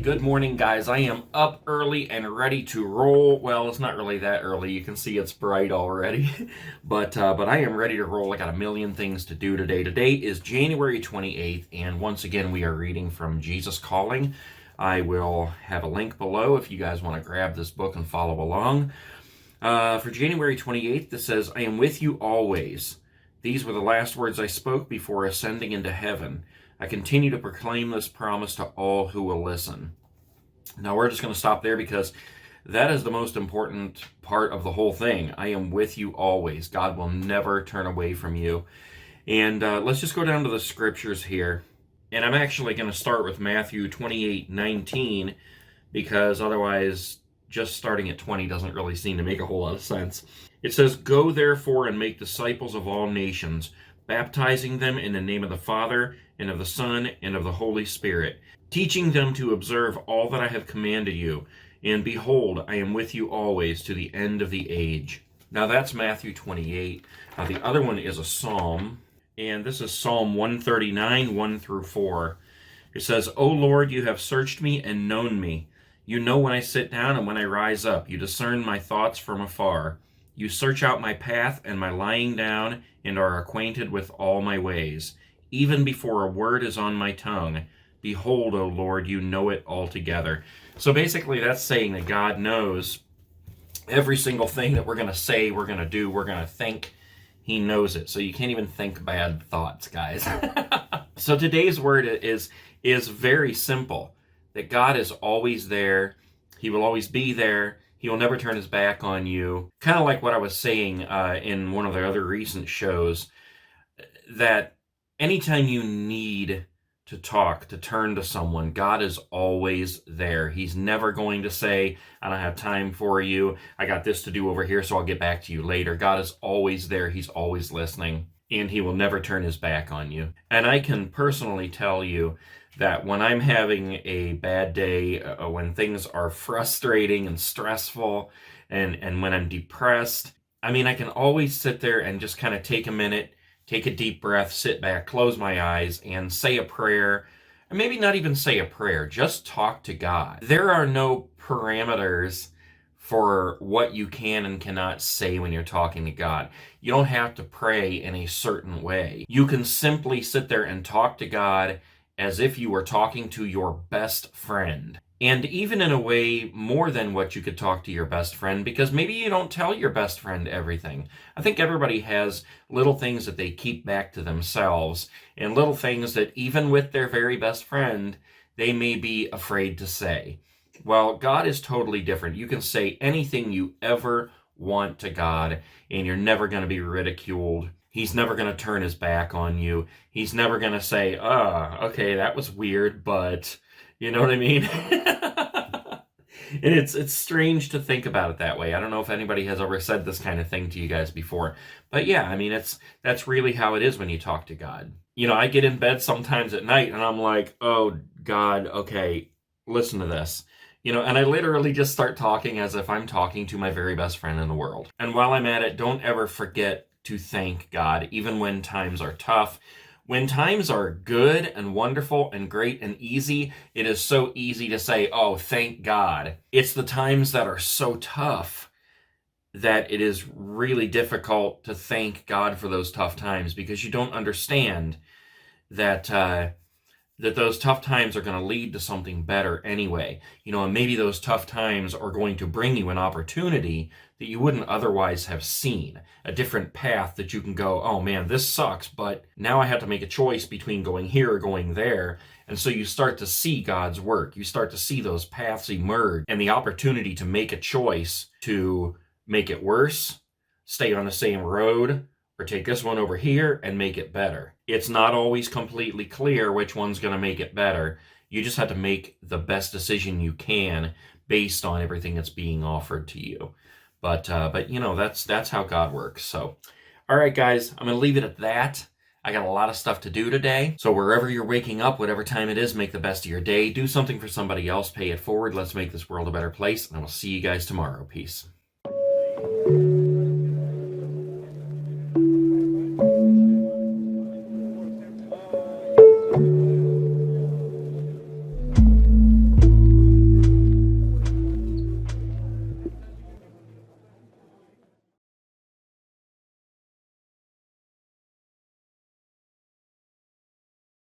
Good morning, guys. I am up early and ready to roll. Well, it's not really that early. You can see it's bright already. but I am ready to roll. I got a million things to do today. Today is January 28th, and once again, we are reading from Jesus Calling. I will have a link below if you guys want to grab this book and follow along. For January 28th, it says, I am with you always. These were the last words I spoke before ascending into heaven. I continue to proclaim this promise to all who will listen. Now we're just going to stop there because that is the most important part of the whole thing. I am with you always. God will never turn away from you. And let's just go down to the scriptures here. And I'm actually going to start with Matthew 28:19 because otherwise just starting at 20 doesn't really seem to make a whole lot of sense. It says, Go therefore and make disciples of all nations, baptizing them in the name of the Father, and of the Son, and of the Holy Spirit, teaching them to observe all that I have commanded you. And behold, I am with you always to the end of the age. Now that's Matthew 28. The other one is a psalm, and this is Psalm 139, 1 through 4. It says, O Lord, you have searched me and known me. You know when I sit down and when I rise up. You discern my thoughts from afar. You search out my path and my lying down, and are acquainted with all my ways. Even before a word is on my tongue, behold, O Lord, you know it altogether. So basically that's saying that God knows every single thing that we're going to say, we're going to do, we're going to think. He knows it. So you can't even think bad thoughts, guys. So today's word is very simple. That God is always there. He will always be there. He will never turn his back on you. Kind of like what I was saying in one of the other recent shows, that anytime you need to talk, to turn to someone, God is always there. He's never going to say, I don't have time for you. I got this to do over here, so I'll get back to you later. God is always there. He's always listening, and he will never turn his back on you. And I can personally tell you that when I'm having a bad day, when things are frustrating and stressful, and when I'm depressed, I mean, I can always sit there and just kind of take a minute, take a deep breath, sit back, close my eyes, and say a prayer. And maybe not even say a prayer, just talk to God. There are no parameters for what you can and cannot say when you're talking to God. You don't have to pray in a certain way. You can simply sit there and talk to God as if you were talking to your best friend. And even in a way more than what you could talk to your best friend, because maybe you don't tell your best friend everything. I think everybody has little things that they keep back to themselves, and little things that even with their very best friend, they may be afraid to say. Well, God is totally different. You can say anything you ever want to God, and you're never going to be ridiculed. He's never going to turn his back on you. He's never going to say, okay, that was weird, but you know what I mean? And it's strange to think about it that way. I don't know if anybody has ever said this kind of thing to you guys before. But yeah, I mean, that's really how it is when you talk to God. You know, I get in bed sometimes at night and I'm like, oh, God, okay, listen to this. You know, and I literally just start talking as if I'm talking to my very best friend in the world. And while I'm at it, don't ever forget to thank God, even when times are tough. When times are good and wonderful and great and easy, it is so easy to say, oh, thank God. It's the times that are so tough that it is really difficult to thank God for those tough times, because you don't understand that those tough times are going to lead to something better anyway. You know, and maybe those tough times are going to bring you an opportunity that you wouldn't otherwise have seen. A different path that you can go, oh man, this sucks, but now I have to make a choice between going here or going there. And so you start to see God's work. You start to see those paths emerge, and the opportunity to make a choice to make it worse, stay on the same road, or take this one over here and make it better. It's not always completely clear which one's going to make it better. You just have to make the best decision you can based on everything that's being offered to you. But you know, that's how God works. So, all right, guys, I'm going to leave it at that. I got a lot of stuff to do today. So wherever you're waking up, whatever time it is, make the best of your day. Do something for somebody else. Pay it forward. Let's make this world a better place. And I will see you guys tomorrow. Peace.